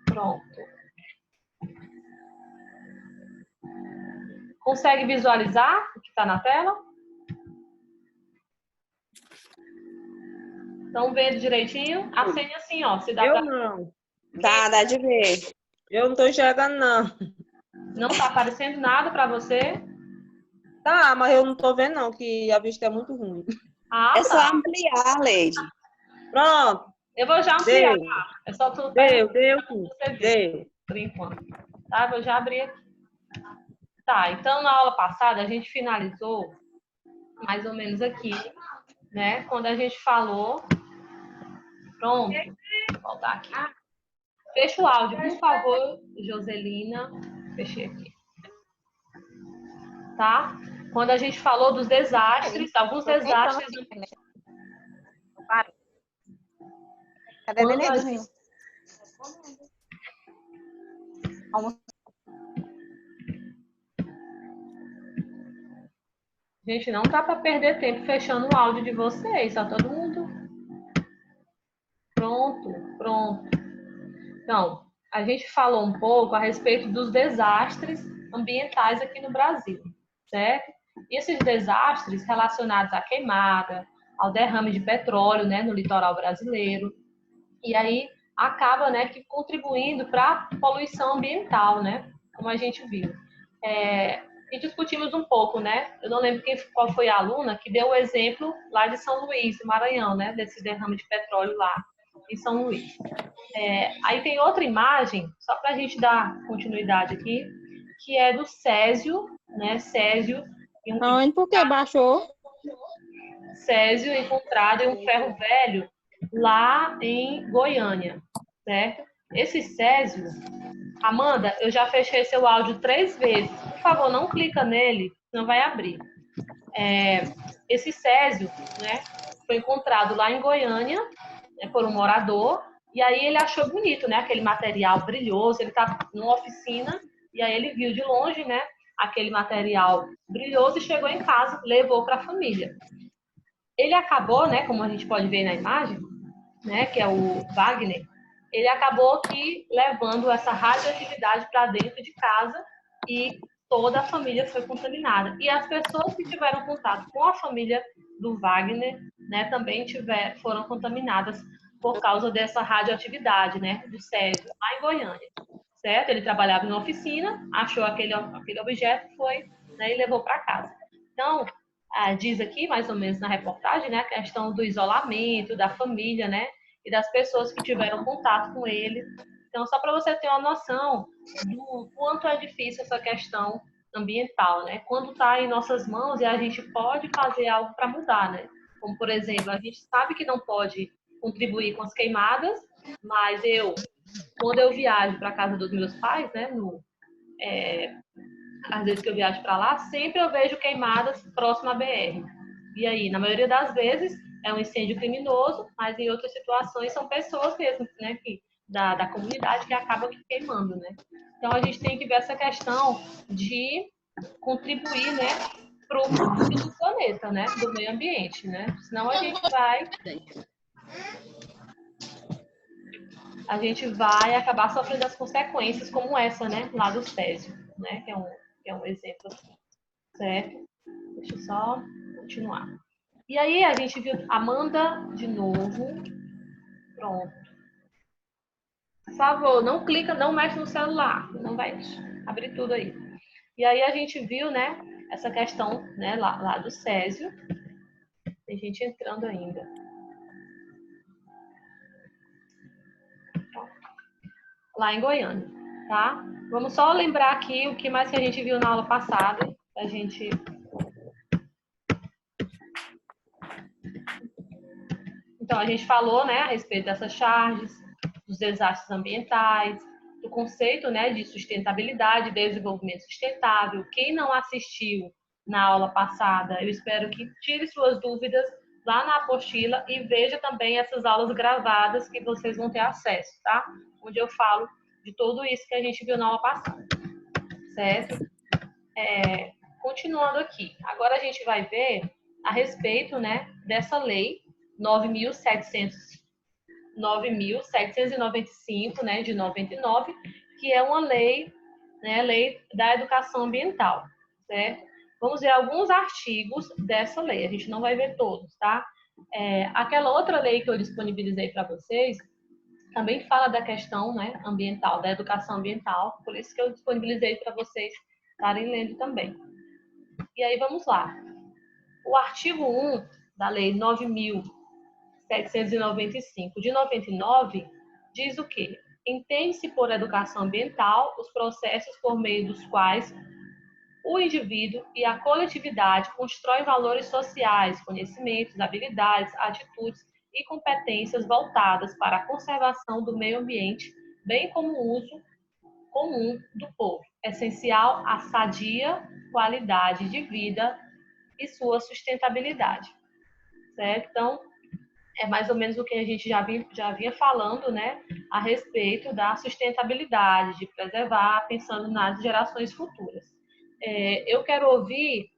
Pronto. Consegue visualizar o que está na tela? Estão vendo direitinho? Acende assim, ó. Se dá Eu pra... não. Dá de ver. Eu não tô enxergando, não. Não está aparecendo nada para você? Tá, mas eu não tô vendo, não, que a vista é muito ruim. Ah, É só tá. ampliar, Leide. Pronto. Eu vou já ampliar. Deu. É só tu Deu você sim. ver, Deu. por enquanto. Tá? Vou já abrir aqui. Tá, então na aula passada a gente finalizou mais ou menos aqui, né? Quando a gente falou... Pronto. Vou voltar aqui. Fecha o áudio, por favor, Joselina. Fechei aqui. Tá? Quando a gente falou dos desastres, alguns desastres... Cadê Quando a Denilzinho? Gente, não dá para perder tempo fechando o áudio de vocês, tá todo mundo? Pronto, pronto. Então, a gente falou um pouco a respeito dos desastres ambientais aqui no Brasil, certo? E esses desastres relacionados à queimada, ao derrame de petróleo, né, no litoral brasileiro, e aí acaba, né, que contribuindo para a poluição ambiental, né, como a gente viu. E discutimos um pouco, né? Eu não lembro qual foi a aluna que deu o exemplo lá de São Luís, do Maranhão, né? Desse derrame de petróleo lá em São Luís. Aí tem outra imagem, só para a gente dar continuidade aqui, que é do Césio, né? Césio. Aonde? Por que baixou? Césio encontrado em um ferro velho lá em Goiânia, certo? Esse Césio... Amanda, eu já fechei seu áudio 3 vezes. Por favor, não clica nele, não vai abrir. Esse Césio, né, foi encontrado lá em Goiânia, né, por um morador, e aí ele achou bonito, né, aquele material brilhoso. Ele estava numa oficina e aí ele viu de longe, né, aquele material brilhoso e chegou em casa, levou para a família. Ele acabou, né, como a gente pode ver na imagem, né, que é o Wagner, ele acabou aqui levando essa radioatividade para dentro de casa e toda a família foi contaminada. E as pessoas que tiveram contato com a família do Wagner, né, também foram contaminadas por causa dessa radioatividade, né, do Césio, lá em Goiânia, certo? Ele trabalhava em uma oficina, achou aquele objeto, foi, né, e levou para casa. Então, diz aqui, mais ou menos na reportagem, né, a questão do isolamento, da família, né, e das pessoas que tiveram contato com ele. Então, só para você ter uma noção do quanto é difícil essa questão ambiental, né? Quando está em nossas mãos e a gente pode fazer algo para mudar, né? Como, por exemplo, a gente sabe que não pode contribuir com as queimadas, mas quando eu viajo para a casa dos meus pais, né, às vezes que eu viajo para lá, sempre eu vejo queimadas próximo à BR. E aí, na maioria das vezes, é um incêndio criminoso, mas em outras situações são pessoas mesmo, né, da comunidade que acabam queimando, né? Então, a gente tem que ver essa questão de contribuir, né, para o futuro do planeta, né, do meio ambiente, né? Senão a gente vai acabar sofrendo as consequências como essa, né, lá do Césio, né, que é um exemplo aqui, certo? Deixa eu só continuar. E aí a gente viu Amanda de novo. Pronto. Por favor, não clica, não mexe no celular, não vai abrir tudo aí. E aí a gente viu, né, essa questão, né, lá do Césio. Tem gente entrando ainda. Lá em Goiânia, tá? Vamos só lembrar aqui o que mais que a gente viu na aula passada. A gente... Então, a gente falou, né, a respeito dessas charges, dos desastres ambientais, do conceito, né, de sustentabilidade, desenvolvimento sustentável. Quem não assistiu na aula passada, eu espero que tire suas dúvidas lá na apostila e veja também essas aulas gravadas que vocês vão ter acesso, tá? Onde eu falo de tudo isso que a gente viu na aula passada, certo? Continuando aqui, agora a gente vai ver a respeito, né, dessa lei 9.700 9.795, né, de 99, que é uma lei, né, lei da educação ambiental, certo? Vamos ver alguns artigos dessa lei, a gente não vai ver todos, tá? Aquela outra lei que eu disponibilizei para vocês também fala da questão, né, ambiental, da educação ambiental, por isso que eu disponibilizei para vocês estarem lendo também. E aí vamos lá. O artigo 1 da Lei 9.795 de 99 diz o quê? Entende-se por educação ambiental os processos por meio dos quais o indivíduo e a coletividade constroem valores sociais, conhecimentos, habilidades, atitudes e competências voltadas para a conservação do meio ambiente, bem como o uso comum do povo, essencial à sadia qualidade de vida e sua sustentabilidade, certo? Então, é mais ou menos o que a gente já vinha falando, né, a respeito da sustentabilidade, de preservar, pensando nas gerações futuras. Eu quero ouvir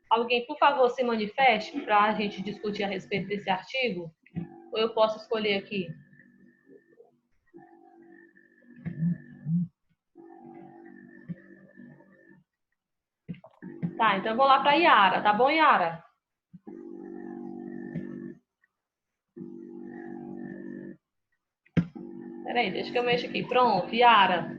alguém, por favor, se manifeste para a gente discutir a respeito desse artigo, ou eu posso escolher aqui? Tá, então eu vou lá para a Yara, tá bom, Yara? Peraí, deixa que eu mexo aqui. Pronto, Yara.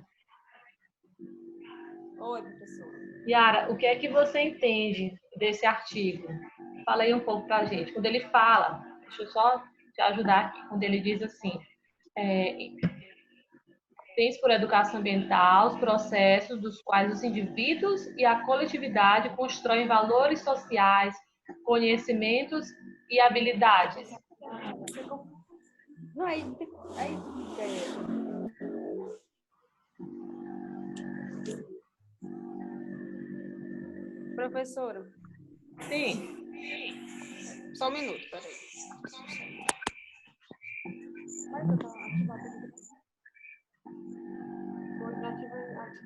Oi, professora. Yara, o que é que você entende desse artigo? Fala aí um pouco pra gente. Quando ele fala, deixa eu só te ajudar aqui, quando ele diz assim, tem por educação ambiental os processos dos quais os indivíduos e a coletividade constroem valores sociais, conhecimentos e habilidades. Não, aí professora, Sim. só um minuto, peraí.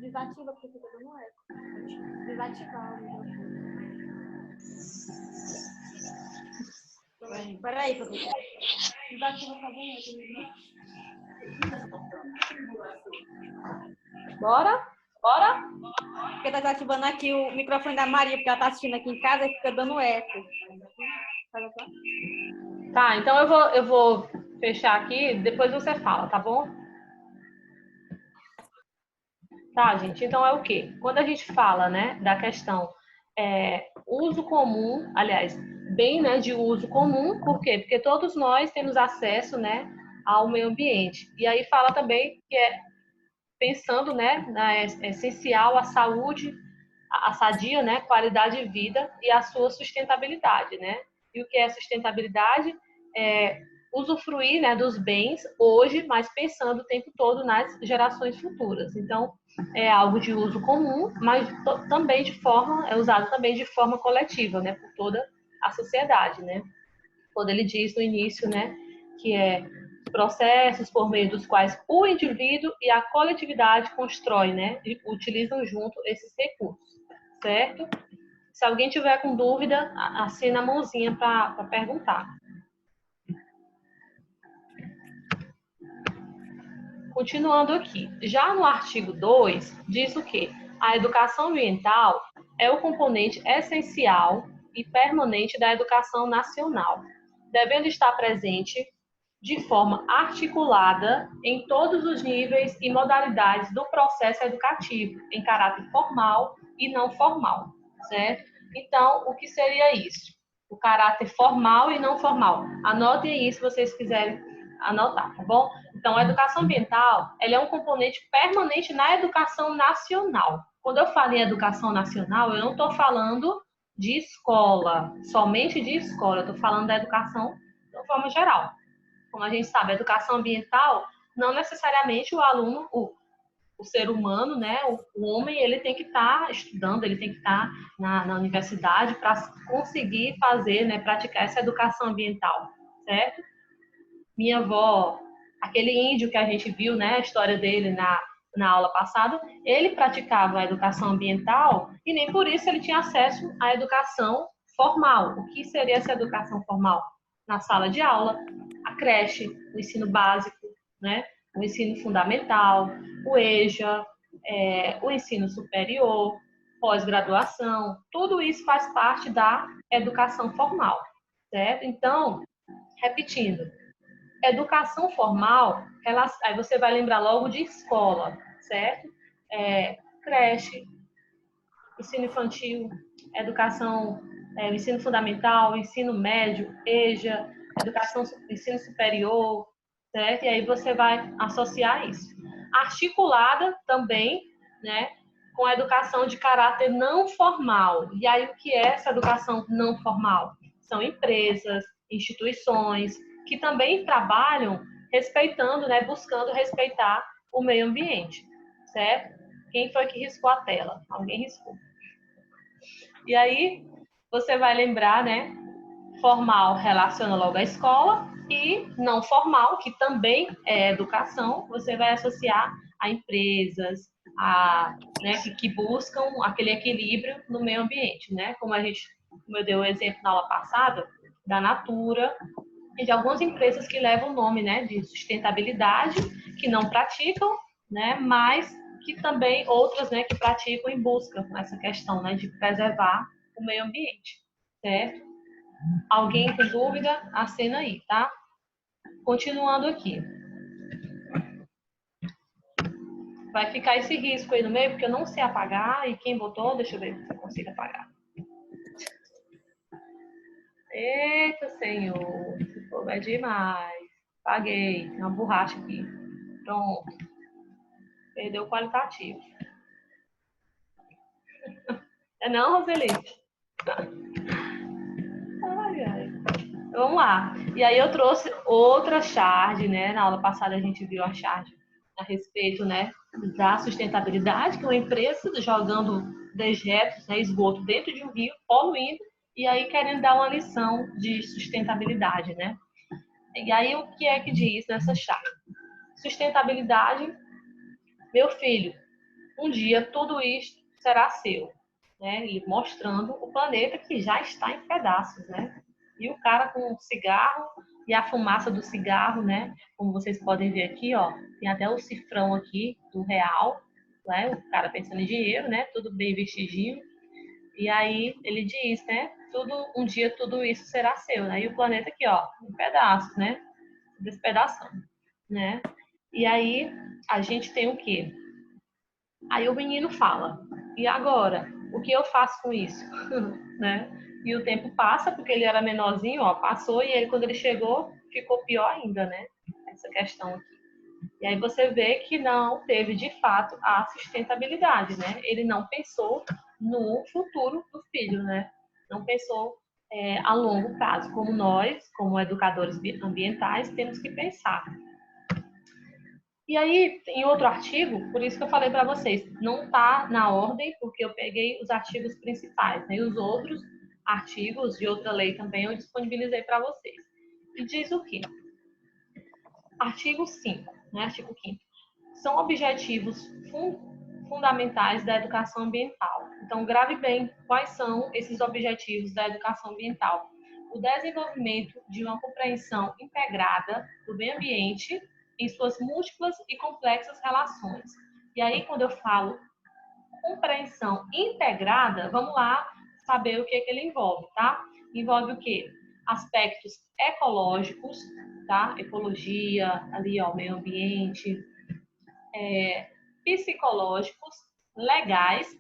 Desativa porque fica dando eco. Desativar o microfone. Peraí, professora. Desativa pra ver. Bora? Bora? Porque tá desativando aqui o microfone da Maria, porque ela tá assistindo aqui em casa e fica dando eco. Tá, então eu vou fechar aqui, depois você fala, tá bom? Tá, gente, então é o quê? Quando a gente fala, né, da questão uso comum, aliás, bem, né, de uso comum, por quê? Porque todos nós temos acesso, né, ao meio ambiente. E aí fala também que pensando, né, é essencial a saúde, a sadia, né, qualidade de vida e a sua sustentabilidade, né? E o que é sustentabilidade? Usufruir, né, dos bens hoje, mas pensando o tempo todo nas gerações futuras. Então, é algo de uso comum, mas também é usado também de forma coletiva, né, por toda a sociedade, né? Quando ele diz no início, né, que processos por meio dos quais o indivíduo e a coletividade constroem, né, e utilizam junto esses recursos, certo? Se alguém tiver com dúvida, assina a mãozinha para perguntar. Continuando aqui, já no artigo 2, diz o quê? A educação ambiental é o componente essencial e permanente da educação nacional, devendo estar presente de forma articulada em todos os níveis e modalidades do processo educativo, em caráter formal e não formal, certo? Então, o que seria isso? O caráter formal e não formal. Anotem aí se vocês quiserem anotar, tá bom? Então, a educação ambiental, ela é um componente permanente na educação nacional. Quando eu falo em educação nacional, eu não estou falando de escola, somente de escola, eu estou falando da educação de uma forma geral. Como a gente sabe, a educação ambiental, não necessariamente o aluno, o ser humano, né, o homem, ele tem que estar estudando, ele tem que estar na universidade para conseguir fazer, né, praticar essa educação ambiental, certo? Minha avó, aquele índio que a gente viu, né, a história dele na aula passada, ele praticava a educação ambiental e nem por isso ele tinha acesso à educação formal. O que seria essa educação formal? Na sala de aula, a creche, o ensino básico, né? O ensino fundamental, o EJA, o ensino superior, pós-graduação, tudo isso faz parte da educação formal, certo? Então, repetindo, educação formal, aí você vai lembrar logo de escola, certo? Creche, ensino infantil, educação, ensino fundamental, ensino médio, EJA, ensino superior, certo? E aí você vai associar isso. Articulada também, né, com a educação de caráter não formal. E aí o que é essa educação não formal? São empresas, instituições que também trabalham respeitando, né, buscando respeitar o meio ambiente, certo? Quem foi que riscou a tela? Alguém riscou. E aí, você vai lembrar, né? Formal relaciona logo à escola e não formal, que também é educação, você vai associar a empresas, né, que buscam aquele equilíbrio no meio ambiente, né? Como eu dei o exemplo na aula passada, da Natura e de algumas empresas que levam o nome, né, de sustentabilidade, que não praticam, né, mas que também outras, né, que praticam em busca essa questão, né, de preservar o meio ambiente, certo? Alguém com dúvida? Acena aí, tá? Continuando aqui. Vai ficar esse risco aí no meio, porque eu não sei apagar, e quem botou, deixa eu ver se eu consigo apagar. Eita, Senhor, esse fogo é demais. Apaguei, tem uma borracha aqui. Pronto. Perdeu o qualitativo. É não, Roselite? Ai, ai. Vamos lá. E aí eu trouxe outra charge, né? Na aula passada a gente viu a charge a respeito, né, da sustentabilidade, que é uma empresa jogando dejetos, né, esgoto dentro de um rio, poluindo, e aí querendo dar uma lição de sustentabilidade, né? E aí o que é que diz nessa charge? Sustentabilidade, meu filho, um dia tudo isso será seu, né? E mostrando o planeta que já está em pedaços, né? E o cara com o cigarro e a fumaça do cigarro, né? Como vocês podem ver aqui, ó, tem até o cifrão aqui do real, né? O cara pensando em dinheiro, né? Tudo bem vestidinho. E aí ele diz, né? Um dia tudo isso será seu, né? E o planeta aqui, ó, em pedaços, né? Despedaçando, né? E aí a gente tem o quê? Aí o menino fala, e agora? O que eu faço com isso? Né? E o tempo passa, porque ele era menorzinho, ó, passou, e ele, quando ele chegou, ficou pior ainda, né? Essa questão aqui. E aí você vê que não teve, de fato, a sustentabilidade, né? Ele não pensou no futuro do filho, né? Não pensou a longo prazo, como nós, como educadores ambientais, temos que pensar. E aí, em outro artigo, por isso que eu falei para vocês, não está na ordem, porque eu peguei os artigos principais, né? E os outros artigos de outra lei também eu disponibilizei para vocês. E diz o quê? Artigo 5, né? Artigo 5º. São objetivos fundamentais da educação ambiental. Então, grave bem quais são esses objetivos da educação ambiental. O desenvolvimento de uma compreensão integrada do meio ambiente em suas múltiplas e complexas relações. E aí, quando eu falo compreensão integrada, vamos lá saber o que ele envolve, tá? Envolve o quê? Aspectos ecológicos, tá? Ecologia, ali, ó, meio ambiente, psicológicos, legais,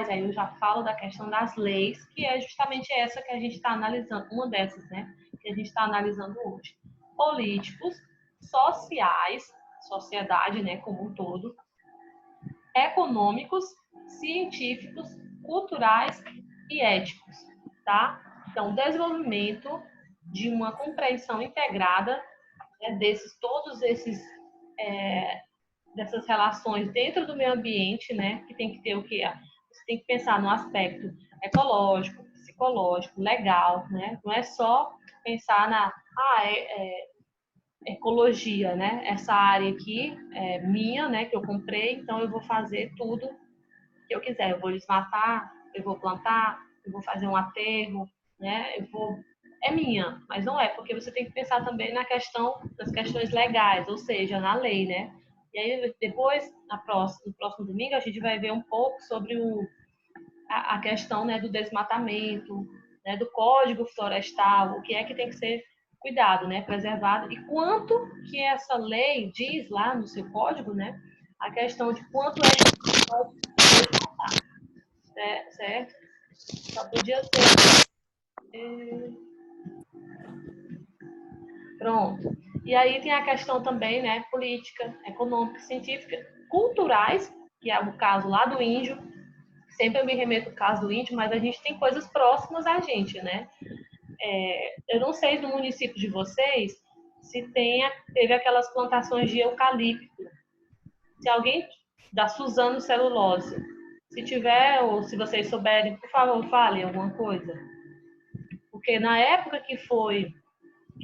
aí eu já falo da questão das leis, que é justamente essa que a gente está analisando, uma dessas, né? Que a gente está analisando hoje. Políticos, sociais, sociedade, né, como um todo, econômicos, científicos, culturais e éticos, tá? Então, desenvolvimento de uma compreensão integrada, né, todos esses dessas relações dentro do meio ambiente, né? Que tem que ter o quê? Você tem que pensar no aspecto ecológico, psicológico, legal, né? Não é só pensar na ecologia, né? Essa área aqui é minha, né? Que eu comprei, então eu vou fazer tudo que eu quiser. Eu vou desmatar, eu vou plantar, eu vou fazer um aterro, né? Eu vou é minha, mas não é, porque você tem que pensar também nas questões legais, ou seja, na lei, né? E aí depois, no próximo domingo, a gente vai ver um pouco sobre a questão, né, do desmatamento, né, do Código Florestal, o que é que tem que ser cuidado, né, preservado, e quanto que essa lei diz lá no seu código, né, a questão de quanto é que pode desmatar, certo? Só podia ser... Pronto. E aí tem a questão também, né, política, econômica, científica, culturais, que é o caso lá do índio. Sempre eu me remeto ao caso do índio, mas a gente tem coisas próximas a gente, né? Eu não sei no município de vocês se teve aquelas plantações de eucalipto. Se alguém da Suzano Celulose, se tiver ou se vocês souberem, por favor, falem alguma coisa. Porque na época que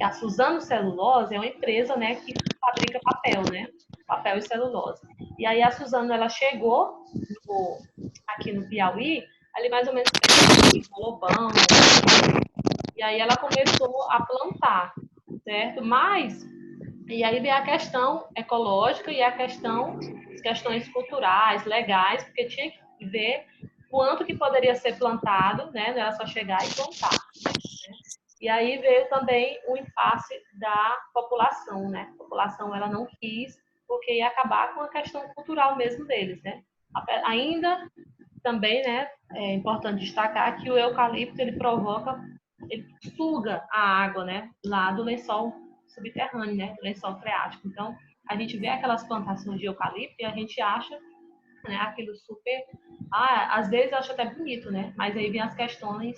a Suzano Celulose é uma empresa, né, que fabrica papel, né? Papel e celulose. E aí a Suzano, ela chegou aqui no Piauí, ali mais ou menos no Lobão, e aí ela começou a plantar, certo? E aí vem a questão ecológica e as questões culturais, legais, porque tinha que ver quanto que poderia ser plantado, né? Não era só chegar e plantar. Né? E aí veio também o impasse da população, né? A população, ela não quis, porque ia acabar com a questão cultural mesmo deles, né? Ainda também, né, é importante destacar que o eucalipto, ele suga a água, né, lá do lençol subterrâneo, né, do lençol freático. Então, a gente vê aquelas plantações de eucalipto e a gente acha, né, aquilo super... às vezes eu acho até bonito, né, mas aí vem as questões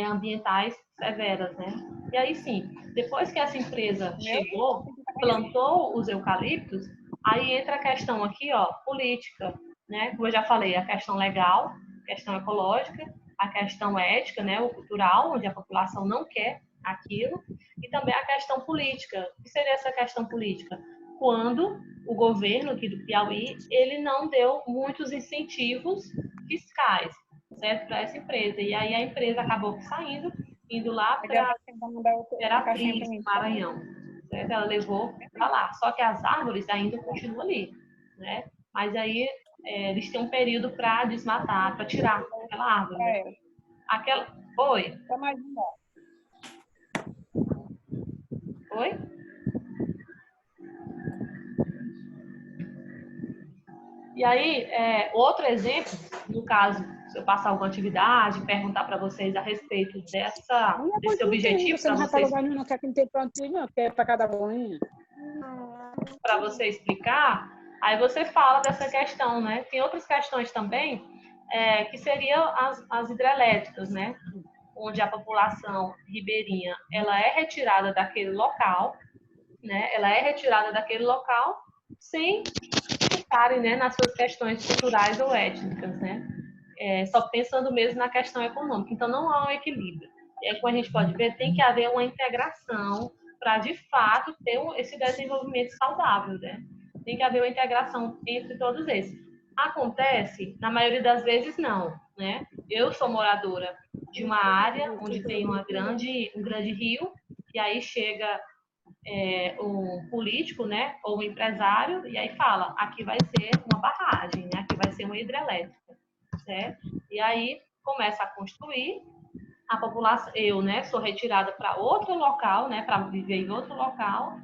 ambientais severas, né. E aí, sim, depois que essa empresa chegou, plantou os eucaliptos, aí entra a questão aqui, ó, política, né, como eu já falei, a questão legal, a questão ecológica, a questão ética, né, o cultural, onde a população não quer aquilo, e também a questão política. O que seria essa questão política? Quando o governo aqui do Piauí, ele não deu muitos incentivos fiscais, certo, para essa empresa. E aí a empresa acabou saindo, indo lá para Imperatriz, Maranhão. Certo? Ela levou para lá. Só que as árvores ainda continuam ali, né? Mas aí eles têm um período para desmatar, para tirar aquela árvore. Né? Oi? Oi? E aí, outro exemplo, no caso, se eu passar alguma atividade, perguntar para vocês a respeito desse objetivo, para você explicar, aí você fala dessa questão, né? Tem outras questões também, que seriam as hidrelétricas, né? Onde a população ribeirinha, ela é retirada daquele local, né? Ela é retirada daquele local sem ficarem, né, nas suas questões culturais ou étnicas, né? Só pensando mesmo na questão econômica. Então, não há um equilíbrio. E aí, como a gente pode ver, tem que haver uma integração para, de fato, ter esse desenvolvimento saudável, né? Tem que haver uma integração entre todos esses. Acontece, na maioria das vezes, não, né? Eu sou moradora de uma área onde tem um grande rio, e aí chega um político, né, ou um empresário, e aí fala, aqui vai ser uma barragem, né, aqui vai ser uma hidrelétrica, certo? E aí começa a construir, a população, eu, né, sou retirada para outro local, né, para viver em outro local,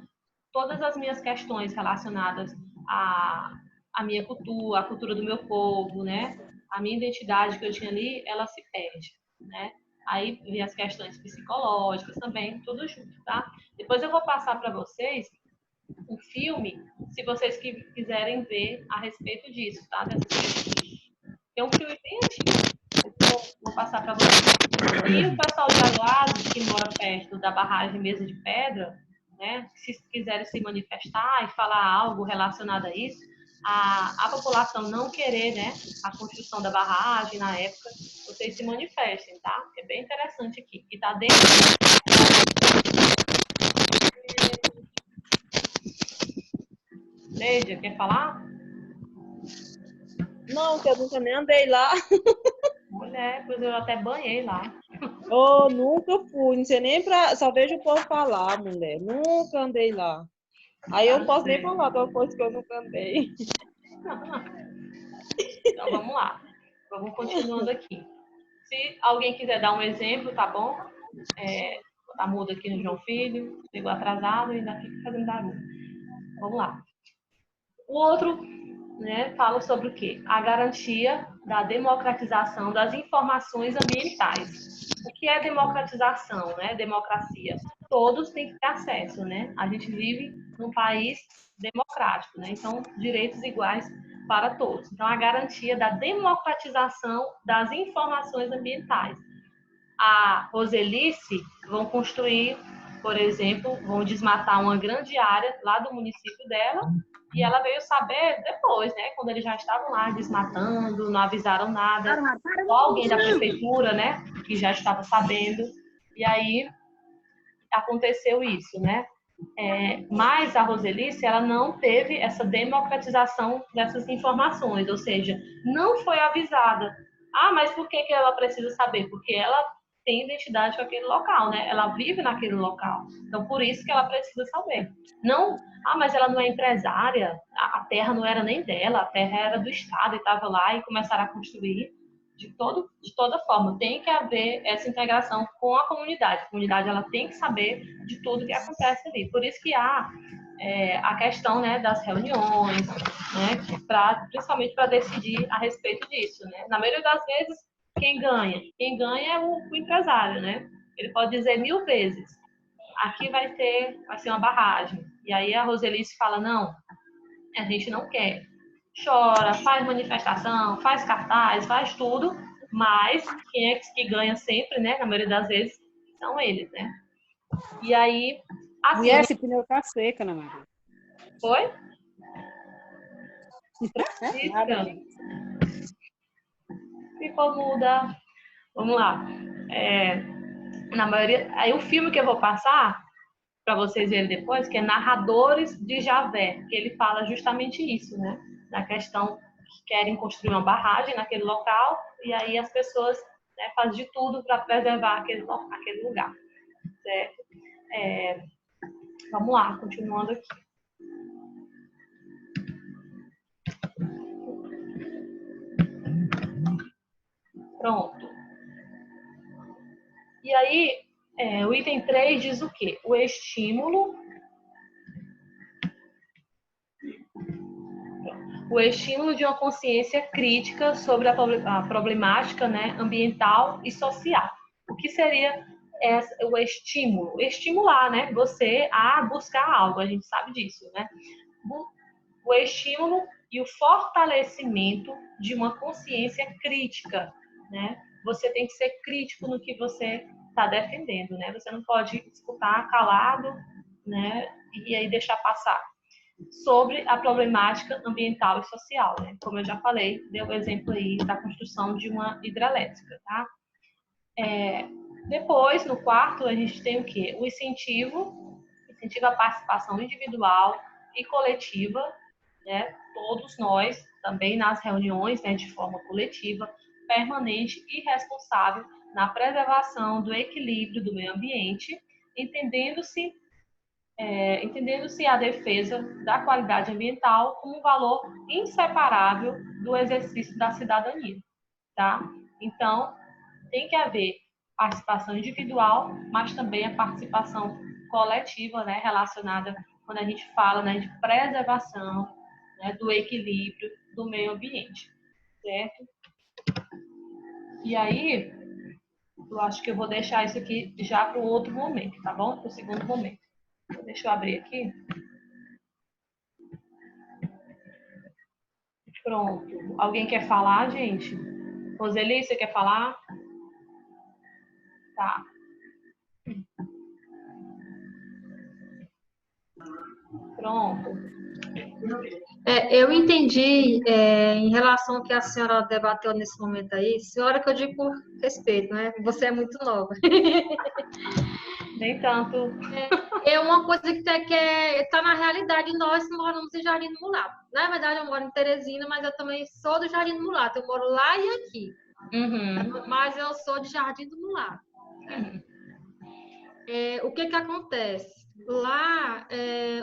todas as minhas questões relacionadas à minha cultura, à cultura do meu povo, né, a minha identidade que eu tinha ali, ela se perde, né? Aí vem as questões psicológicas também, tudo junto, tá? Depois eu vou passar para vocês um filme, se vocês quiserem ver a respeito disso, tá? É um filme bem antigo. Vou passar para vocês. E o pessoal de Aguados, que mora perto da barragem Mesa de Pedra, né? Se quiserem se manifestar e falar algo relacionado a isso, a população não querer, né, a construção da barragem na época, vocês se manifestem, tá? É bem interessante aqui. E tá dentro. Lídia, quer falar? Não, que eu nunca nem andei lá. Mulher, pois eu até banhei lá. Oh, nunca fui, não sei nem pra. Só vejo o povo falar, mulher. Nunca andei lá. Aí eu não posso nem falar de uma coisa que eu nunca andei. Então vamos lá. Vamos continuando aqui. Se alguém quiser dar um exemplo, tá bom? Tá mudo aqui no João Filho, chegou atrasado e ainda fica fazendo barulho. Vamos lá. O outro, né, fala sobre o quê? A garantia da democratização das informações ambientais. O que é democratização, né? Democracia. Todos têm que ter acesso, né? A gente vive num país democrático, né? Então, direitos iguais para todos. Então, a garantia da democratização das informações ambientais. A Roselice vão construir, por exemplo, vão desmatar uma grande área lá do município dela, e ela veio saber depois, né, quando eles já estavam lá desmatando, não avisaram nada, só alguém da prefeitura, né, que já estava sabendo, e aí aconteceu isso, né. Mas a Roselice, ela não teve essa democratização dessas informações, ou seja, não foi avisada. Ah, mas por que ela precisa saber? Porque ela tem identidade com aquele local, né? Ela vive naquele local. Então, por isso que ela precisa saber. Não, mas ela não é empresária, a terra não era nem dela, a terra era do Estado e estava lá e começaram a construir. De toda forma, tem que haver essa integração com a comunidade. A comunidade ela tem que saber de tudo que acontece ali. Por isso que há a questão, né, das reuniões, né, principalmente para decidir a respeito disso. Né? Na maioria das vezes, quem ganha? Quem ganha é o empresário. Né? Ele pode dizer 1000 vezes, aqui vai ser uma barragem. E aí a Roselice fala, não, a gente não quer. Chora, faz manifestação, faz cartaz, faz tudo, mas quem é que ganha sempre, né? Na maioria das vezes, são eles, né? E aí, assim... E esse pneu tá seca, Ana Maria. Foi? Nada, gente. Ficou muda. Vamos lá. Na maioria... Aí o filme que eu vou passar, para vocês verem depois, que é Narradores de Javé, que ele fala justamente isso, né? Na questão que querem construir uma barragem naquele local, e aí as pessoas, né, fazem de tudo para preservar aquele lugar, certo? Vamos lá, continuando aqui. Pronto. E aí, o item 3 diz o quê? O estímulo de uma consciência crítica sobre a problemática, né, ambiental e social. O que seria o estímulo? Estimular, né, você a buscar algo, a gente sabe disso, né? O estímulo e o fortalecimento de uma consciência crítica, né? Você tem que ser crítico no que você está defendendo, né? Você não pode escutar calado, né, e aí deixar passar. Sobre a problemática ambiental e social, né? Como eu já falei, deu o exemplo aí da construção de uma hidrelétrica, tá? Depois, no quarto, a gente tem o quê? O incentivo à participação individual e coletiva, né? Todos nós, também nas reuniões, né, de forma coletiva, permanente e responsável na preservação do equilíbrio do meio ambiente, entendendo-se a defesa da qualidade ambiental como um valor inseparável do exercício da cidadania, tá? Então, tem que haver participação individual, mas também a participação coletiva, né, relacionada quando a gente fala, né, de preservação, né, do equilíbrio do meio ambiente, certo? E aí, eu acho que eu vou deixar isso aqui já para o outro momento, tá bom? Para o segundo momento. Deixa eu abrir aqui. Pronto. Alguém quer falar, gente? Roseli, você quer falar? Tá. Pronto. Eu entendi em relação ao que a senhora debateu nesse momento aí, senhora que eu digo por respeito, né? Você é muito nova. Nem tanto. É uma coisa que está na realidade, nós moramos em Jardim do Mulato. Na verdade, eu moro em Teresina, mas eu também sou do Jardim do Mulato. Eu moro lá e aqui. Uhum. Mas eu sou de Jardim do Mulato. O que acontece? Lá,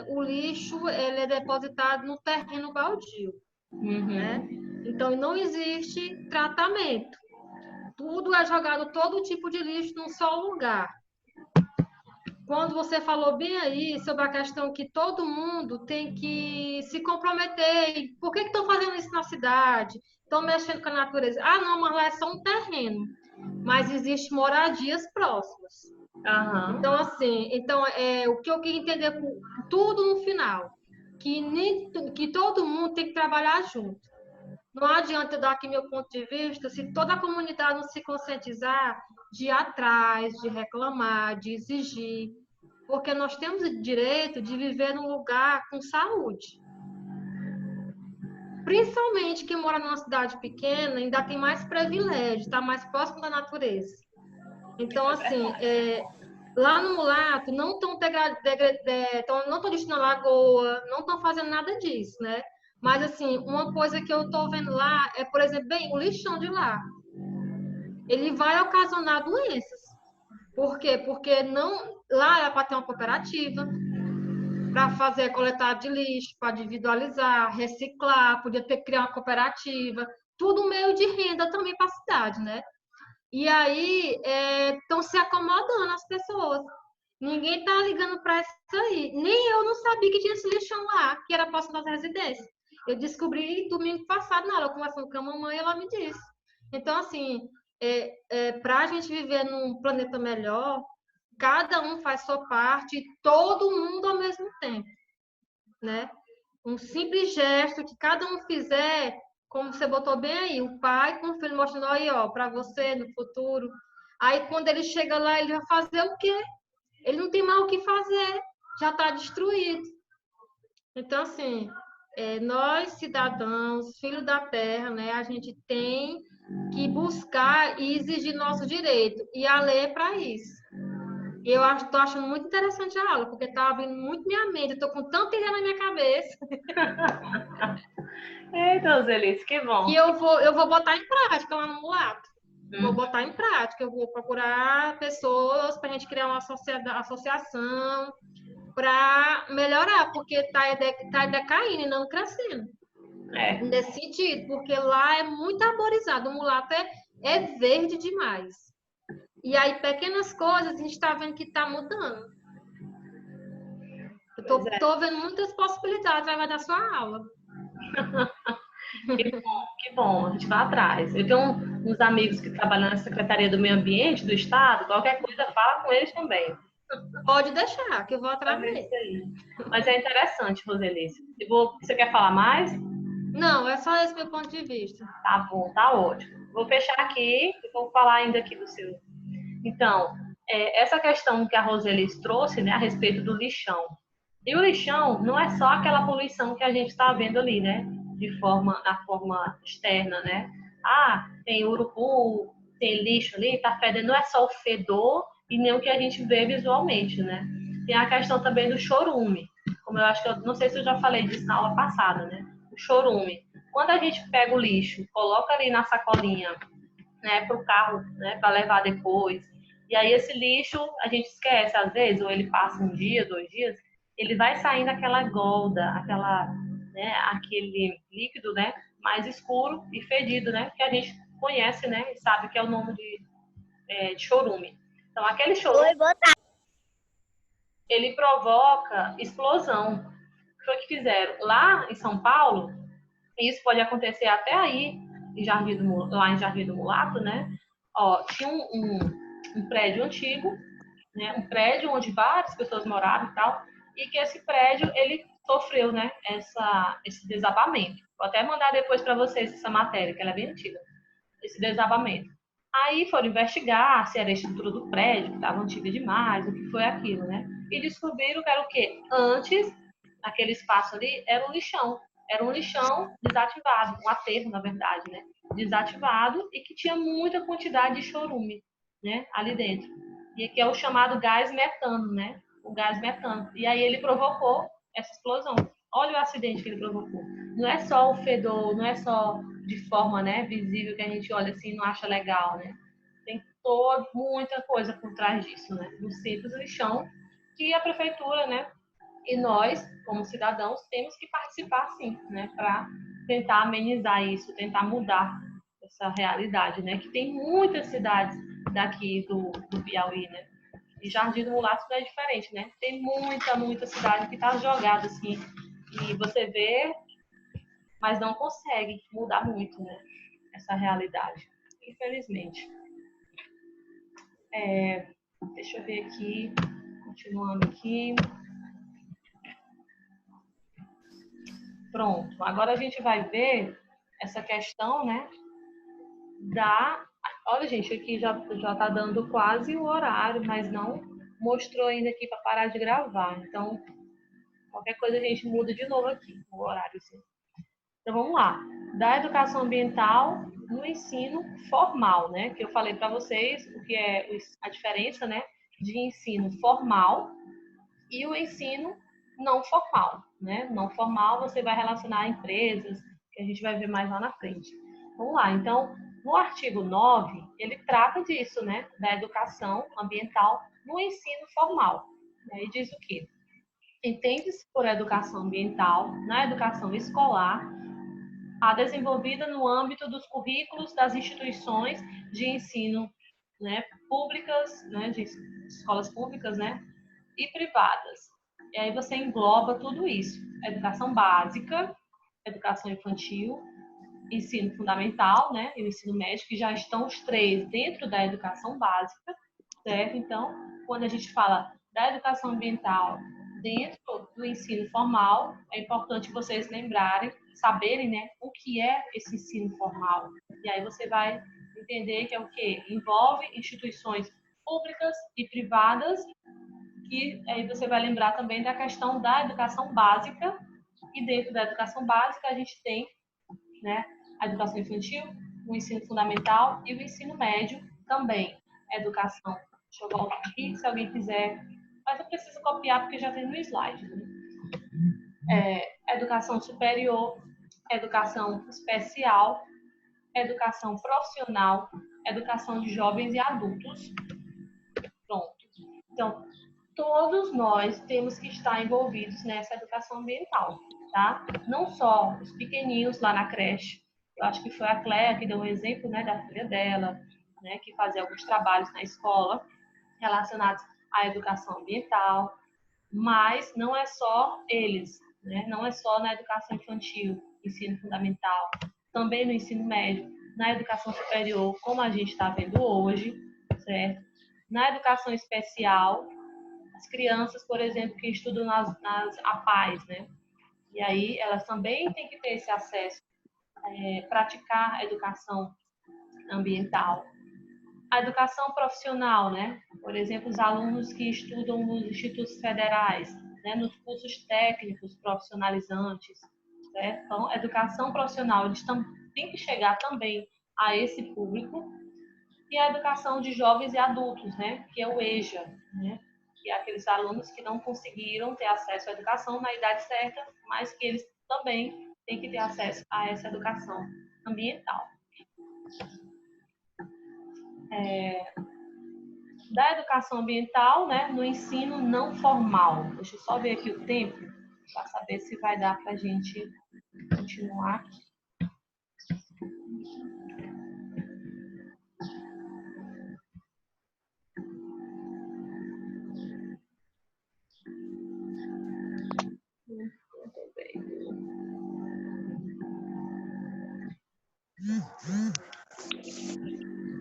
o lixo ele é depositado no terreno baldio, né? Então, não existe tratamento. Tudo é jogado, todo tipo de lixo num só lugar. Quando você falou bem aí sobre a questão que todo mundo tem que se comprometer, por que estão fazendo isso na cidade? Estão mexendo com a natureza. Ah, não, mas lá é só um terreno. Mas existem moradias próximas. Então, assim, o que eu queria entender com tudo no final, que todo mundo tem que trabalhar junto. Não adianta eu dar aqui meu ponto de vista se toda a comunidade não se conscientizar de ir atrás, de reclamar, de exigir, porque nós temos o direito de viver num lugar com saúde. Principalmente quem mora numa cidade pequena ainda tem mais privilégio, está mais próximo da natureza. Então, assim, lá no Mulato não estão destruindo a lagoa, não estão fazendo nada disso, né? Mas, assim, uma coisa que eu estou vendo lá é, por exemplo, o lixão de lá. Ele vai ocasionar doenças. Por quê? Porque lá era para ter uma cooperativa, para fazer a coletagem de lixo, para individualizar, reciclar, podia ter que criar uma cooperativa, tudo meio de renda também para a cidade, né? E aí estão se acomodando as pessoas. Ninguém está ligando para isso aí. Nem eu não sabia que tinha esse lixão lá, que era próximo das residências. Eu descobri domingo passado, na aula, conversando com a mamãe, ela me disse. Então, assim, para a gente viver num planeta melhor, cada um faz sua parte, todo mundo ao mesmo tempo, né? Um simples gesto que cada um fizer, como você botou bem aí, o pai com o filho mostrando aí, ó, para você no futuro. Aí, quando ele chega lá, ele vai fazer o quê? Ele não tem mais o que fazer, já está destruído. Então, assim, nós, cidadãos, filhos da terra, né, a gente tem que buscar e exigir nosso direito. E a lei é para isso. E eu estou achando muito interessante a aula, porque está abrindo muito minha mente. Eu estou com tanta ideia na minha cabeça. Eita, Roselice, que bom. Que eu vou botar em prática lá no Mulato. Vou botar em prática. Eu vou procurar pessoas para a gente criar uma associação para melhorar, porque está decaindo e não crescendo. Nesse sentido, porque lá é muito arborizado. O Mulato é verde demais. E aí, pequenas coisas, a gente está vendo que está mudando. Eu estou vendo muitas possibilidades através da sua aula. Que bom, a gente vai atrás. Eu tenho uns amigos que trabalham na Secretaria do Meio Ambiente do Estado, qualquer coisa, fala com eles também. Pode deixar, que eu vou atrás dele. Mas é interessante, Roselice. Você quer falar mais? Não, é só esse meu ponto de vista. Tá bom, tá ótimo. Vou fechar aqui e vou falar ainda aqui do seu. Então, essa questão que a Roselice trouxe, né, a respeito do lixão. E o lixão não é só aquela poluição que a gente está vendo ali, né? Na forma externa, né? Ah, tem urubu, tem lixo ali, tá fedendo. Não é só o fedor e nem o que a gente vê visualmente, né? Tem a questão também do chorume. Como eu acho que não sei se eu já falei disso na aula passada, né? O chorume. Quando a gente pega o lixo, coloca ali na sacolinha, né, para o carro, né, para levar depois. E aí esse lixo a gente esquece às vezes, ou ele passa um dia, 2 dias, ele vai saindo aquela golda, né, aquele líquido, né, mais escuro e fedido, né, que a gente conhece, né, e sabe que é o nome de chorume. Então aquele chorume, ele provoca explosão. Foi o que fizeram lá em São Paulo, e isso pode acontecer até aí, lá em Jardim do Mulato, né? Ó, tinha um prédio antigo, né? Um prédio onde várias pessoas moravam e tal, e que esse prédio, ele sofreu, né? Esse desabamento. Vou até mandar depois para vocês essa matéria, que ela é bem antiga, esse desabamento. Aí foram investigar se era a estrutura do prédio, que estava antiga demais, o que foi aquilo, né? E descobriram que era o quê? Antes, naquele espaço ali, era um lixão. Era um lixão desativado, um aterro, na verdade, né? Desativado e que tinha muita quantidade de chorume, né? Ali dentro. E que é o chamado gás metano, né? O gás metano. E aí ele provocou essa explosão. Olha o acidente que ele provocou. Não é só o fedor, não é só de forma, né, visível que a gente olha assim e não acha legal, né? muita coisa por trás disso, né? No simples lixão que a prefeitura, né? E nós, como cidadãos, temos que participar, sim, né? Para tentar amenizar isso, tentar mudar essa realidade, né? Que tem muitas cidades daqui do Piauí, né? E Jardim do Mulato não é diferente, né? Tem muita cidade que está jogada assim, e você vê, mas não consegue mudar muito, né? Essa realidade, infelizmente. Deixa eu ver aqui, continuando aqui. Pronto, agora a gente vai ver essa questão, né? Olha, gente, aqui já tá dando quase o horário, mas não mostrou ainda aqui para parar de gravar. Então, qualquer coisa a gente muda de novo aqui, o horário. Sim. Então, vamos lá. Da educação ambiental no ensino formal, né? Que eu falei para vocês o que é a diferença, né? De ensino formal e o ensino não formal, né? Não formal você vai relacionar a empresas, que a gente vai ver mais lá na frente. Vamos lá, então, no artigo 9, ele trata disso, né? Da educação ambiental no ensino formal. E diz o quê? Entende-se por educação ambiental na educação escolar, a desenvolvida no âmbito dos currículos das instituições de ensino, né, públicas, né, de escolas públicas, né, e privadas. E aí você engloba tudo isso: educação básica, educação infantil, ensino fundamental, né, e o ensino médio, que já estão os três dentro da educação básica, certo? Então, quando a gente fala da educação ambiental dentro do ensino formal, é importante vocês lembrarem, saberem, né, o que é esse ensino formal. E aí você vai entender que é o quê? Envolve instituições públicas e privadas, e aí você vai lembrar também da questão da educação básica, e dentro da educação básica a gente tem, né, a educação infantil, o ensino fundamental e o ensino médio também. Educação, deixa eu voltar aqui, se alguém quiser, mas eu preciso copiar porque já tem no slide. Né? Educação superior, educação especial, educação profissional, educação de jovens e adultos. Pronto. Então, todos nós temos que estar envolvidos nessa educação ambiental, tá? Não só os pequeninhos lá na creche. Eu acho que foi a Cléa que deu um exemplo, né, da filha dela, né, que fazia alguns trabalhos na escola relacionados à educação ambiental, mas não é só eles, né? Não é só na educação infantil, ensino fundamental, também no ensino médio, na educação superior, como a gente está vendo hoje, certo? Na educação especial, as crianças, por exemplo, que estudam nas APAES, né? E aí elas também têm que ter esse acesso, praticar a educação ambiental. A educação profissional, né? Por exemplo, os alunos que estudam nos institutos federais, né? Nos cursos técnicos profissionalizantes, certo? Então, a educação profissional, eles têm que chegar também a esse público. E a educação de jovens e adultos, né? Que é o EJA, né? Que é aqueles alunos que não conseguiram ter acesso à educação na idade certa, mas que eles também têm que ter acesso a essa educação ambiental. Da educação ambiental, né, no ensino não formal. Deixa eu só ver aqui o tempo, para saber se vai dar para a gente continuar.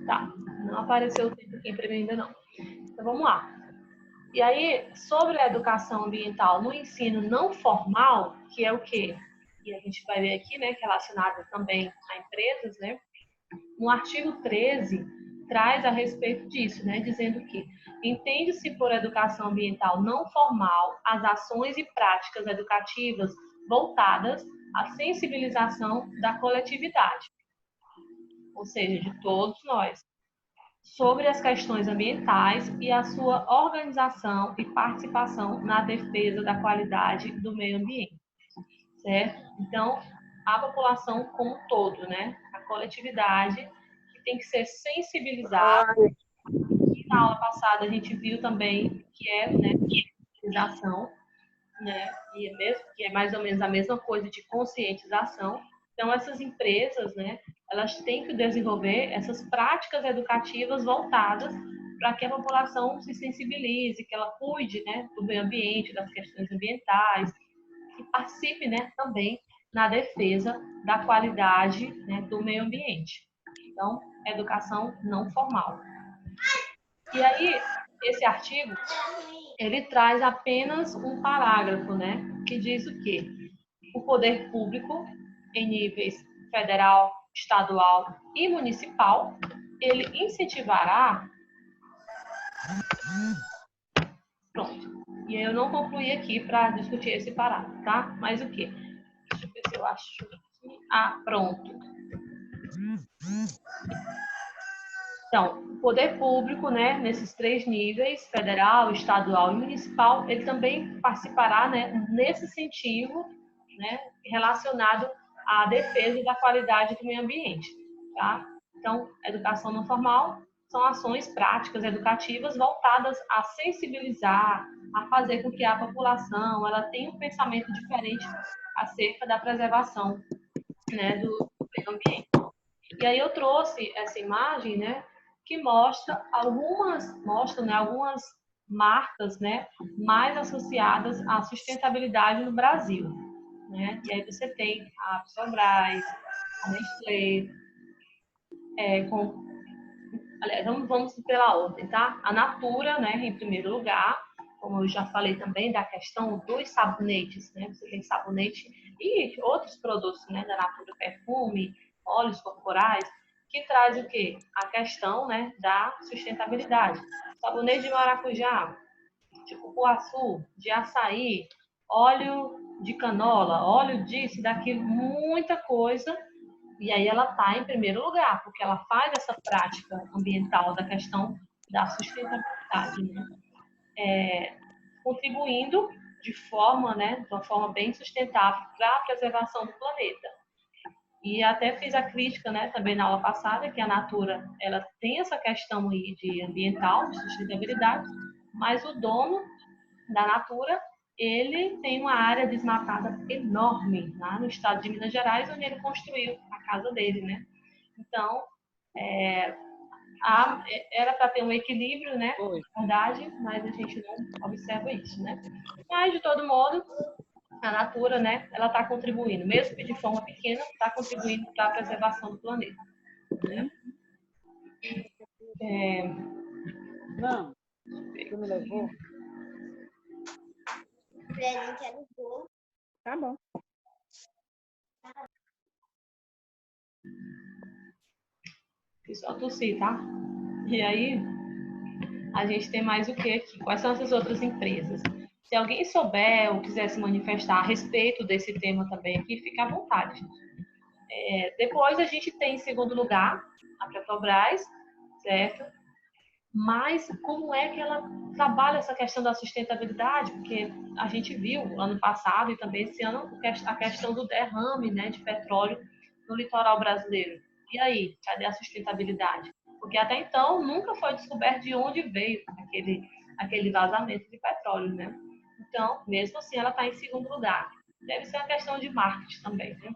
Tá, não apareceu o tempo aqui para mim ainda não. Então vamos lá. E aí, sobre a educação ambiental no ensino não formal, que é o quê? E a gente vai ver aqui, né, relacionado também a empresas, né? No artigo 13, traz a respeito disso, né, dizendo que entende-se por educação ambiental não formal as ações e práticas educativas voltadas à sensibilização da coletividade, ou seja, de todos nós, sobre as questões ambientais e a sua organização e participação na defesa da qualidade do meio ambiente, certo? Então, a população como um todo, né? A coletividade que tem que ser sensibilizada na aula passada a gente viu também o que é, né, conscientização, né, que é mais ou menos a mesma coisa de conscientização. Então, essas empresas, né, elas têm que desenvolver essas práticas educativas voltadas para que a população se sensibilize, que ela cuide, né, do meio ambiente, das questões ambientais, e participe, né, também na defesa da qualidade, né, do meio ambiente. Então, educação não formal. E aí, esse artigo, ele traz apenas um parágrafo, né, que diz o quê? O poder público, em níveis federal, estadual e municipal, ele incentivará. Pronto. E eu não concluí aqui para discutir esse parágrafo, tá? Mas o quê? Deixa eu ver se eu acho aqui. Ah, pronto. Então, o poder público, né, nesses 3 níveis, federal, estadual e municipal, ele também participará, né, nesse sentido, né, relacionado à defesa da qualidade do meio ambiente, tá? Então, educação não formal são ações práticas educativas voltadas a sensibilizar, a fazer com que a população ela tenha um pensamento diferente acerca da preservação, né, do meio ambiente. E aí eu trouxe essa imagem, né, que mostra algumas marcas, né, mais associadas à sustentabilidade no Brasil, né? E aí você tem a Petrobras, a Nestlé, aliás, vamos pela ordem, tá? A Natura, né, em primeiro lugar, como eu já falei também da questão dos sabonetes, né? Você tem sabonete e outros produtos, né, da Natura, perfume, óleos corporais, que traz o quê? A questão, né, da sustentabilidade. Sabonete de maracujá, de cupuaçu, de açaí, óleo de canola, óleo disso, daquilo, muita coisa. E aí ela está em primeiro lugar, porque ela faz essa prática ambiental da questão da sustentabilidade, né? Contribuindo de uma forma bem sustentável para a preservação do planeta. E até fiz a crítica, né, também na aula passada, que a Natura, ela tem essa questão aí de ambiental, de sustentabilidade, mas o dono da Natura, ele tem uma área desmatada enorme lá no estado de Minas Gerais, onde ele construiu a casa dele, né? Então, era para ter um equilíbrio, né? Na verdade, mas a gente não observa isso, né? Mas, de todo modo, a Natura, né? Ela está contribuindo, mesmo que de forma pequena, está contribuindo para a preservação do planeta. Né? Não, você me levou? Tá bom. Fiz só tossir, tá? E aí, a gente tem mais o que aqui? Quais são essas outras empresas? Se alguém souber ou quiser se manifestar a respeito desse tema também aqui, fica à vontade. Depois a gente tem, em segundo lugar, a Petrobras, certo? Mas como é que ela trabalha essa questão da sustentabilidade? Porque a gente viu ano passado e também esse ano a questão do derrame, né, de petróleo no litoral brasileiro. E aí, cadê a sustentabilidade? Porque até então nunca foi descoberto de onde veio aquele vazamento de petróleo, né? Então, mesmo assim, ela está em segundo lugar. Deve ser uma questão de marketing também, né?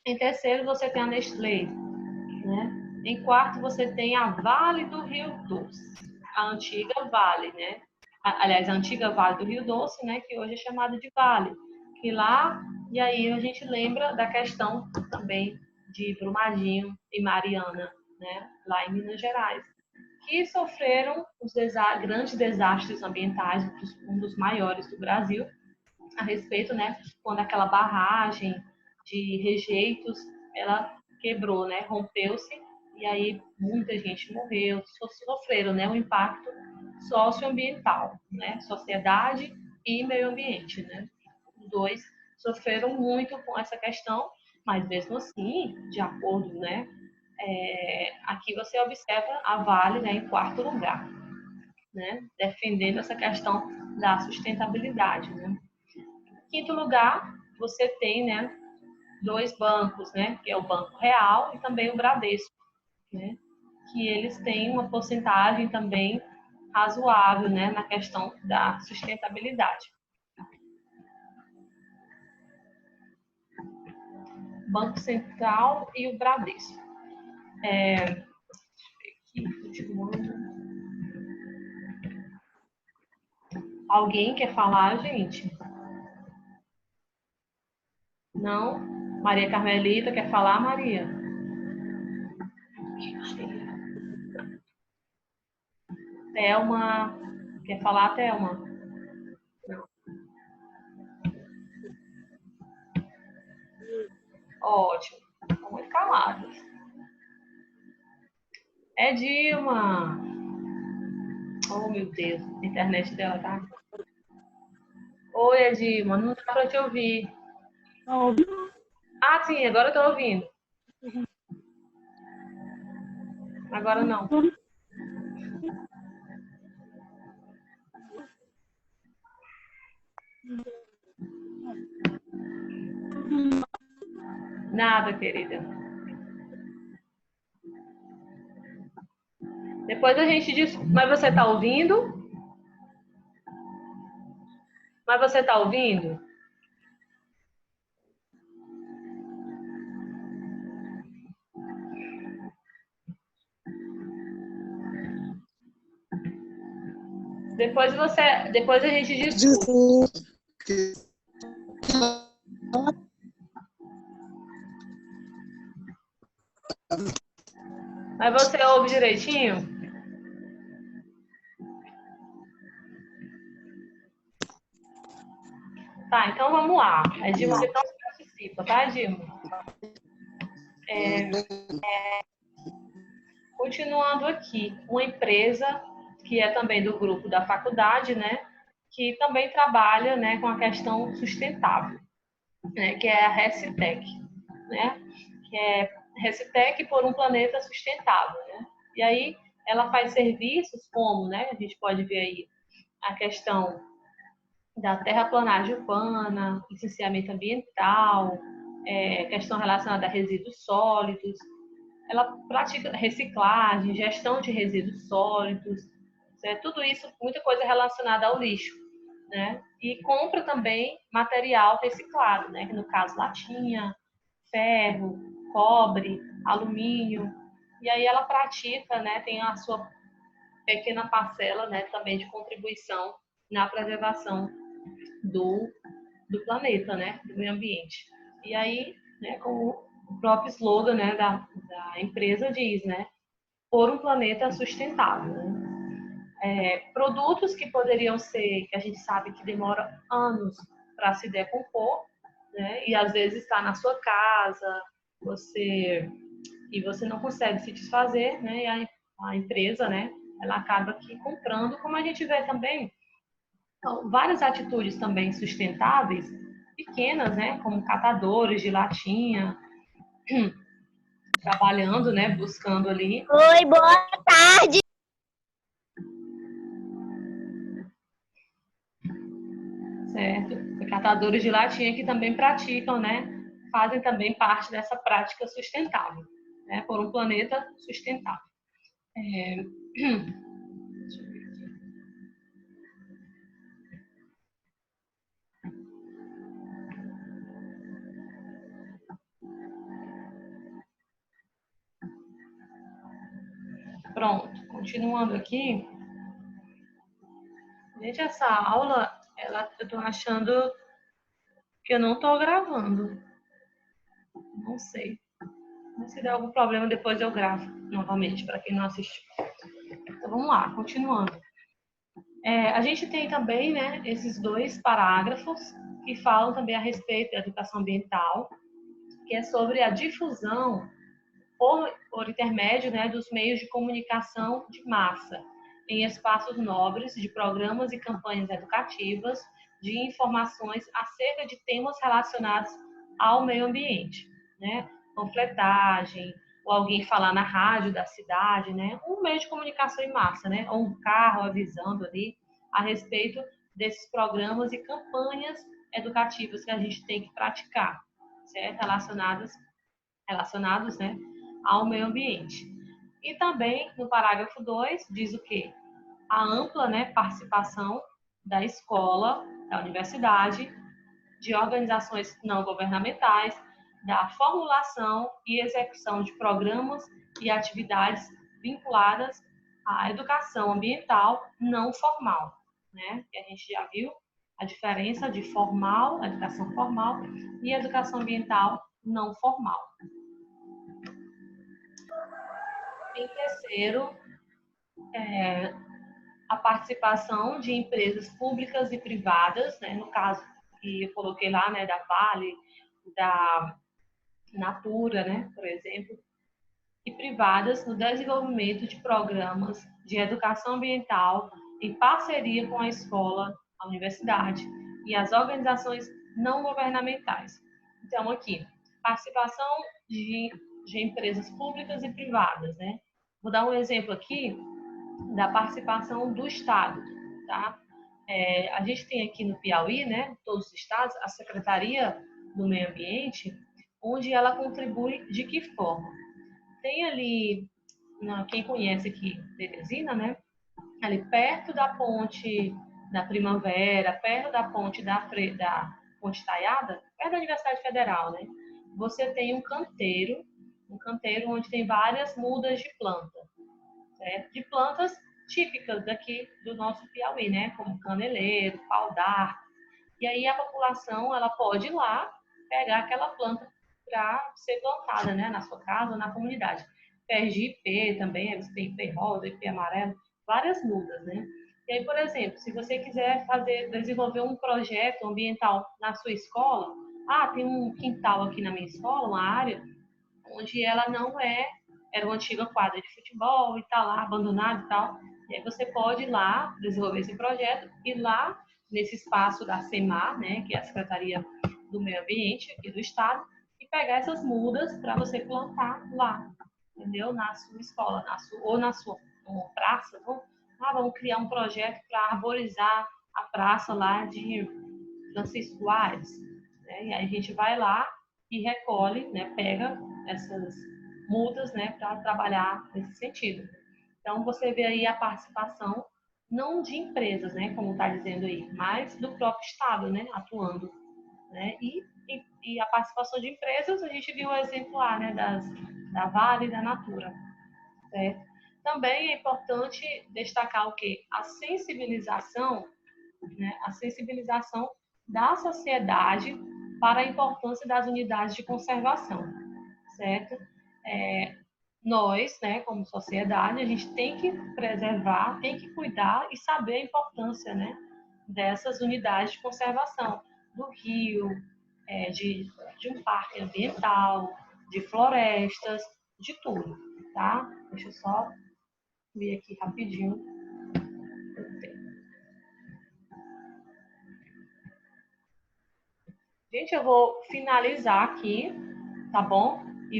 Em terceiro, você tem a Nestlé, né? Em quarto, você tem a Vale do Rio Doce, a antiga Vale, né? Aliás, a antiga Vale do Rio Doce, né? Que hoje é chamada de Vale. Que lá, e aí a gente lembra da questão também de Brumadinho e Mariana, né? Lá em Minas Gerais, que sofreram os grandes desastres ambientais, um dos maiores do Brasil, a respeito, né? Quando aquela barragem de rejeitos, ela quebrou, né? Rompeu-se e aí muita gente morreu, sofreram, né? O impacto socioambiental, né? Sociedade e meio ambiente, né? Os dois sofreram muito com essa questão, mas mesmo assim, de acordo, né? Aqui você observa a Vale, né, em quarto lugar, né? Defendendo essa questão da sustentabilidade, né? Em quinto lugar, você tem, né, 2 bancos, né, que é o Banco Real e também o Bradesco, né? que eles têm uma porcentagem também razoável, né, na questão da sustentabilidade. Banco Central e o Bradesco. Alguém quer falar, gente? Não? Maria Carmelita quer falar, Maria? Thelma, quer falar, Thelma? Não. Ótimo. Estão muito calados. É Dilma. Oh, meu Deus. A internet dela tá... Oi, Edilma. Não dá para te ouvir. Ah, sim. Agora eu tô ouvindo. Agora não. Nada, querida. Depois a gente diz... Mas você tá ouvindo? Mas você tá ouvindo? Depois a gente discute. Mas você ouve direitinho? Tá, então vamos lá. A Dilma que não participa, tá, Dilma? Continuando aqui, uma empresa que é também do grupo da faculdade, né? Que também trabalha, né, com a questão sustentável, né? Que é a Recitec, né? Que é Recitec por um planeta sustentável, né? E aí ela faz serviços como, né? A gente pode ver aí a questão da terraplanagem urbana, licenciamento ambiental, questão relacionada a resíduos sólidos. Ela pratica reciclagem, gestão de resíduos sólidos, certo? Tudo isso, muita coisa relacionada ao lixo, né? E compra também material reciclado, né? No caso, latinha, ferro, cobre, alumínio. E aí ela pratica, né? Tem a sua pequena parcela, né? Também de contribuição na preservação do planeta, né? Do meio ambiente. E aí, né? Como o próprio slogan, né? Da empresa diz, né? Por um planeta sustentável. Né? Produtos que poderiam ser, que a gente sabe que demora anos para se decompor, né? E às vezes está na sua casa, você não consegue se desfazer, né? E a empresa, né? Ela acaba aqui comprando, como a gente vê também, então, várias atitudes também sustentáveis, pequenas, né? Como catadores de latinha, trabalhando, né? Buscando ali. Oi, boa tarde. Certo? Catadores de latinha que também praticam, né? Fazem também parte dessa prática sustentável, né? Por um planeta sustentável. Deixa eu ver aqui. Pronto, continuando aqui. Gente, essa aula, eu tô achando que eu não tô gravando. Não sei. Se der algum problema, depois eu gravo novamente, para quem não assistiu. Então, vamos lá, continuando. A gente tem também, né, esses dois parágrafos que falam também a respeito da educação ambiental, que é sobre a difusão por intermédio, né, dos meios de comunicação de massa em espaços nobres de programas e campanhas educativas de informações acerca de temas relacionados ao meio ambiente, né? Panfletagem, ou alguém falar na rádio da cidade, né? Um meio de comunicação em massa, né? Ou um carro avisando ali a respeito desses programas e campanhas educativas que a gente tem que praticar, certo? Relacionados, né, ao meio ambiente. E também, no parágrafo 2, diz o quê? A ampla, né, participação da escola, da universidade, de organizações não governamentais, da formulação e execução de programas e atividades vinculadas à educação ambiental não formal, né? Que a gente já viu a diferença de formal, educação formal e educação ambiental não formal. Em terceiro, a participação de empresas públicas e privadas, né? No caso que eu coloquei lá, né, da Vale, da Natura, né, por exemplo, e privadas no desenvolvimento de programas de educação ambiental em parceria com a escola, a universidade e as organizações não governamentais. Então, aqui, participação de empresas públicas e privadas, né? Vou dar um exemplo aqui da participação do Estado, tá? A gente tem aqui no Piauí, né, todos os estados, a Secretaria do Meio Ambiente, onde ela contribui de que forma? Tem ali, quem conhece aqui Teresina, né, ali perto da ponte da Primavera, perto da ponte da Ponte Taiada, perto da Universidade Federal, né, você tem um canteiro onde tem várias mudas de planta, certo? De plantas típicas daqui do nosso Piauí, né, como caneleiro, pau d'arco. E aí a população, ela pode ir lá pegar aquela planta para ser plantada, né, na sua casa ou na comunidade. Pés de ipê também, você tem ipê rosa, ipê amarelo, várias mudas, né? E aí, por exemplo, se você quiser desenvolver um projeto ambiental na sua escola, tem um quintal aqui na minha escola, uma área onde ela não era uma antiga quadra de futebol e tá lá abandonada e tal. E aí você pode ir lá desenvolver esse projeto e lá nesse espaço da SEMAR, né, que é a Secretaria do Meio Ambiente aqui do Estado, e pegar essas mudas para você plantar lá, entendeu? Na sua escola, ou na sua praça. Vamos criar um projeto para arborizar a praça lá de Francisco Aires, né? E aí a gente vai lá e recolhe, né, pega essas mudas, né, para trabalhar nesse sentido. Então, você vê aí a participação não de empresas, né, como está dizendo aí, mas do próprio Estado, né, atuando, né? E a participação de empresas, a gente viu o exemplo lá, né, da Vale e da Natura, certo? Também é importante destacar o quê? A sensibilização, né, a sensibilização da sociedade para a importância das unidades de conservação, certo? Nós, né, como sociedade, a gente tem que preservar, tem que cuidar e saber a importância, né, dessas unidades de conservação, do rio, de um parque ambiental, de florestas, de tudo, tá? Deixa eu só ver aqui rapidinho. Gente, eu vou finalizar aqui, tá bom? E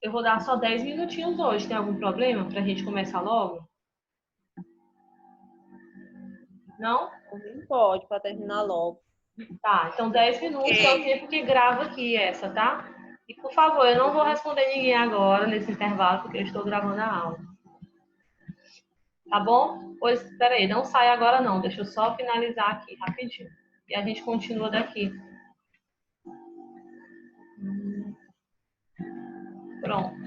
eu vou dar só 10 minutinhos hoje. Tem algum problema pra gente começar logo? Não? Não pode, para terminar logo. Tá, então 10 minutos é o tempo que grava aqui essa, tá? E por favor, eu não vou responder ninguém agora nesse intervalo, porque eu estou gravando a aula. Tá bom? Pois, peraí, não sai agora não. Deixa eu só finalizar aqui rapidinho. E a gente continua daqui. Pronto.